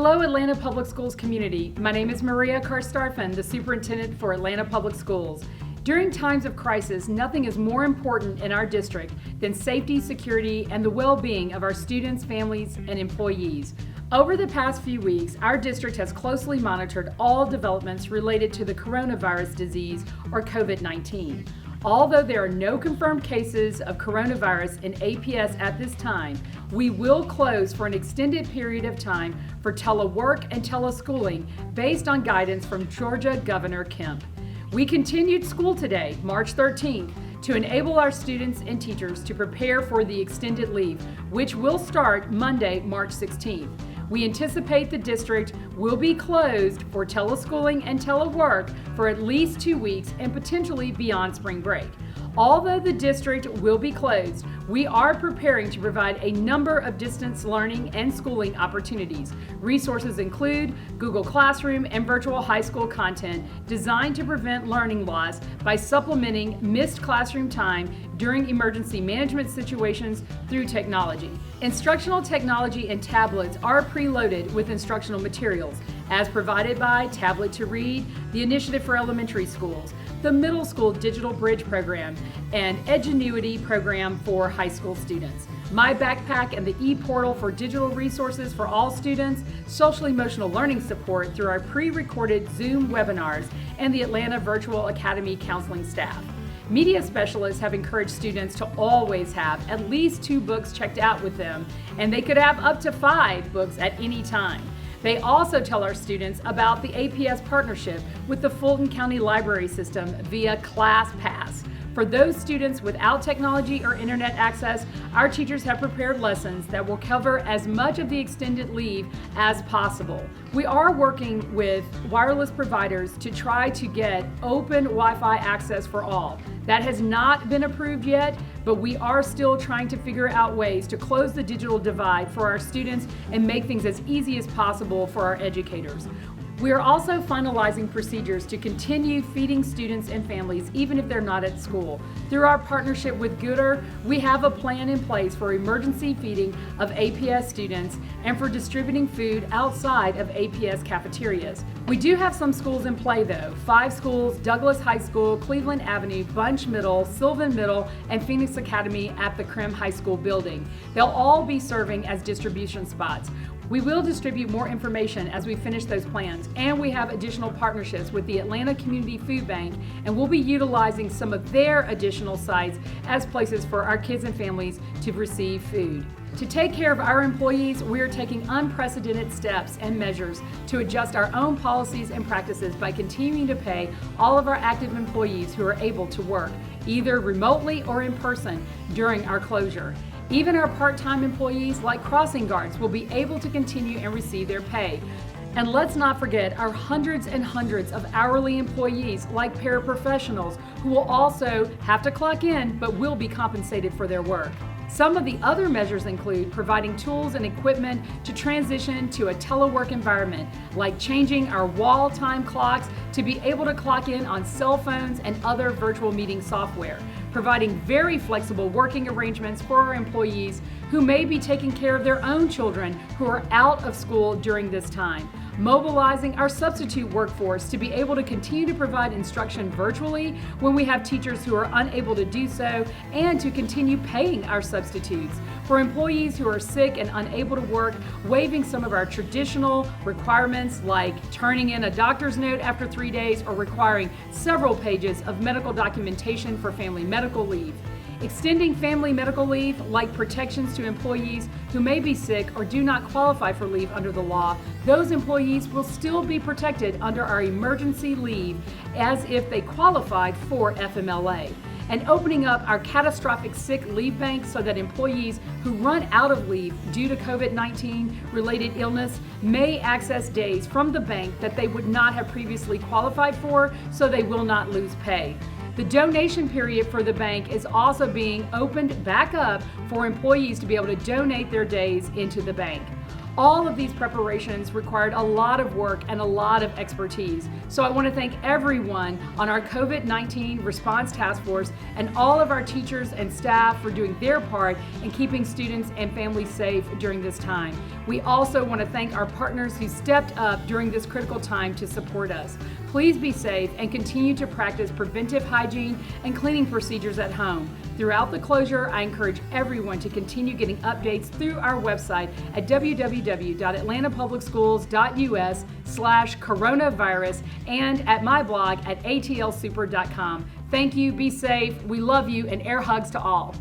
Hello, Atlanta Public Schools community. My name is Maria Carstarphen, the Superintendent for Atlanta Public Schools. During times of crisis, nothing is more important in our district than safety, security, and the well-being of our students, families, and employees. Over the past few weeks, our district has closely monitored all developments related to the coronavirus disease, or COVID-19. Although there are no confirmed cases of coronavirus in APS at this time, we will close for an extended period of time for telework and teleschooling based on guidance from Georgia Governor Kemp. We continued school today, March 13th, to enable our students and teachers to prepare for the extended leave, which will start Monday, March 16th. We anticipate the district will be closed for teleschooling and telework for at least 2 weeks and potentially beyond spring break. Although the district will be closed, we are preparing to provide a number of distance learning and schooling opportunities. Resources include Google Classroom and virtual high school content designed to prevent learning loss by supplementing missed classroom time during emergency management situations through technology. Instructional technology and tablets are preloaded with instructional materials as provided by Tablet to Read, the Initiative for Elementary Schools, the Middle School Digital Bridge Program, and Edgenuity Program for high school students. My Backpack and the e-portal for digital resources for all students, social emotional learning support through our pre-recorded Zoom webinars, and the Atlanta Virtual Academy counseling staff. Media specialists have encouraged students to always have at least 2 books checked out with them, and they could have up to 5 books at any time. They also tell our students about the APS partnership with the Fulton County Library System via ClassPass. For those students without technology or internet access, our teachers have prepared lessons that will cover as much of the extended leave as possible. We are working with wireless providers to try to get open Wi-Fi access for all. That has not been approved yet, but we are still trying to figure out ways to close the digital divide for our students and make things as easy as possible for our educators. We are also finalizing procedures to continue feeding students and families even if they're not at school. Through our partnership with Gooder, we have a plan in place for emergency feeding of APS students and for distributing food outside of APS cafeterias. We do have some schools in play though. 5 schools, Douglas High School, Cleveland Avenue, Bunch Middle, Sylvan Middle, and Phoenix Academy at the Krim High School building. They'll all be serving as distribution spots. We will distribute more information as we finish those plans, and we have additional partnerships with the Atlanta Community Food Bank, and we'll be utilizing some of their additional sites as places for our kids and families to receive food. To take care of our employees, we are taking unprecedented steps and measures to adjust our own policies and practices by continuing to pay all of our active employees who are able to work, either remotely or in person, during our closure. Even our part-time employees, like crossing guards, will be able to continue and receive their pay. And let's not forget our hundreds and hundreds of hourly employees, like paraprofessionals, who will also have to clock in but will be compensated for their work. Some of the other measures include providing tools and equipment to transition to a telework environment, like changing our wall time clocks to be able to clock in on cell phones and other virtual meeting software, providing very flexible working arrangements for our employees who may be taking care of their own children who are out of school during this time, mobilizing our substitute workforce to be able to continue to provide instruction virtually when we have teachers who are unable to do so, and to continue paying our substitutes. For employees who are sick and unable to work, waiving some of our traditional requirements like turning in a doctor's note after 3 days or requiring several pages of medical documentation for family medical leave. Extending family medical leave, like protections to employees who may be sick or do not qualify for leave under the law, those employees will still be protected under our emergency leave as if they qualified for FMLA. And opening up our catastrophic sick leave bank so that employees who run out of leave due to COVID-19 related illness may access days from the bank that they would not have previously qualified for, so they will not lose pay. The donation period for the bank is also being opened back up for employees to be able to donate their days into the bank. All of these preparations required a lot of work and a lot of expertise. So I want to thank everyone on our COVID-19 Response Task Force and all of our teachers and staff for doing their part in keeping students and families safe during this time. We also want to thank our partners who stepped up during this critical time to support us. Please be safe and continue to practice preventive hygiene and cleaning procedures at home. Throughout the closure, I encourage everyone to continue getting updates through our website at www.atlantapublicsschools.us/coronavirus and at my blog at atlsuper.com. Thank you, be safe, we love you, and air hugs to all.